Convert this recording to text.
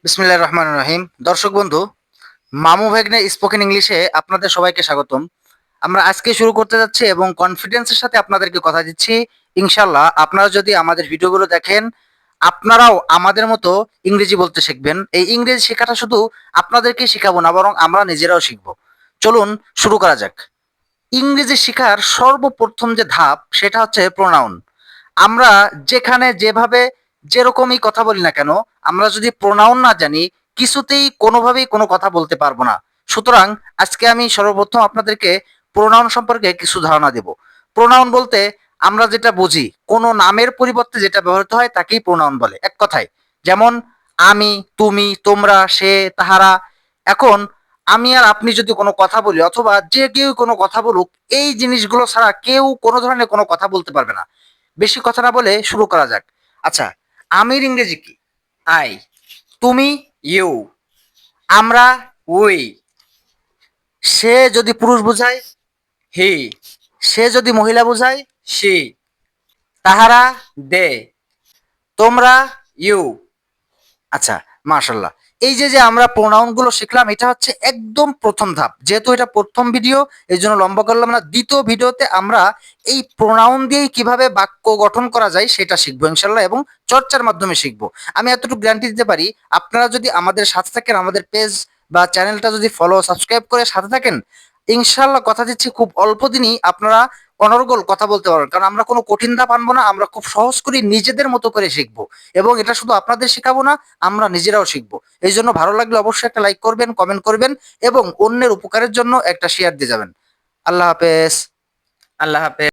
বিসমিল্লাহির রহমানির রহিম। দর্শক বন্ধু, মামু ভাগ্নে স্পোকেন ইংলিশে আপনাদের সবাইকে স্বাগতম। আমরা আজকে শুরু করতে যাচ্ছি এবং কনফিডেন্সের সাথে আপনাদেরকে কথা দিচ্ছি। ইনশাল্লাহ আপনারা যদি আমাদের ভিডিওগুলো দেখেন, আপনারাও আমাদের মতো ইংরেজি বলতে শিখবেন। এই ইংরেজি শেখাটা শুধু আপনাদেরকে শেখাবো না, বরং আমরা নিজেরাও শিখবো। চলুন শুরু করা যাক। ইংরেজি শেখার সর্বপ্রথম যে ধাপ সেটা হচ্ছে প্রোনাউন। আমরা যেখানে যেভাবে যেরকমই কথা বলি না কেন, আমরা যদি প্রোনাউন না জানি, কিছুতেই কোনোভাবেই কোনো কথা বলতে পারবো না। সুতরাং আজকে আমি সর্বপ্রথম আপনাদেরকে প্রোনাউন সম্পর্কে কিছু ধারণা দেব। প্রোনাউন বলতে আমরা যেটা বুঝি, কোনো নামের পরিবর্তে যেটা ব্যবহৃত হয় তাকেই প্রোনাউন বলে, এক কথায়। যেমন আমি, তুমি, তোমরা, সে, তাহারা। এখন আমি আর আপনি যদি কোনো কথা বলি, অথবা যে কেউ কোনো কথা বলুক, এই জিনিসগুলো ছাড়া কেউ কোনো ধরনের কোনো কথা বলতে পারবে না। বেশি কথা না বলে শুরু করা যাক। আচ্ছা, আমির ইংরেজি কি? আই। তুমি? ইউ। আমরা? উই। সে যদি পুরুষ বোঝায়? হি। সে যদি মহিলা বোঝায়? শি। তাহারা? দে। তোমরা? ইউ। আচ্ছা, মাশাল্লাহ। এই যে যে আমরা প্রোনাউন গুলো শিখলাম, এটা হচ্ছে একদম প্রথম ধাপ। যেহেতু এটা প্রথম ভিডিও, এই জন্য লম্বা করলাম না। দ্বিতীয় ভিডিওতে আমরা এই প্রোনাউন দিয়েই কিভাবে বাক্য গঠন করা যায় সেটা শিখবো ইনশাল্লাহ, এবং চর্চার মাধ্যমে শিখবো। আমি এতটুকু গ্যারান্টি দিতে পারি, আপনারা যদি আমাদের সাথে থাকেন, আমাদের পেজ বা চ্যানেলটা যদি ফলো সাবস্ক্রাইব করে সাথে থাকেন, ইনশাল্লাহ কথা দিচ্ছি খুব অল্প দিনই আপনারা অনর্গল কথা বলতে পারবেন। কারণ আমরা কোনো কঠিন ধাপ আনবো না, আমরা খুব সহজ করে নিজেদের মতো করে শিখবো। এবং এটা শুধু আপনাদের শেখাবো না, আমরা নিজেরাও শিখবো। এই জন্য ভালো লাগলে অবশ্যই একটা লাইক করবেন, কমেন্ট করবেন, এবং অন্যের উপকারের জন্য একটা শেয়ার দিয়ে যাবেন। আল্লাহ হাফেজ। আল্লাহ হাফেজ।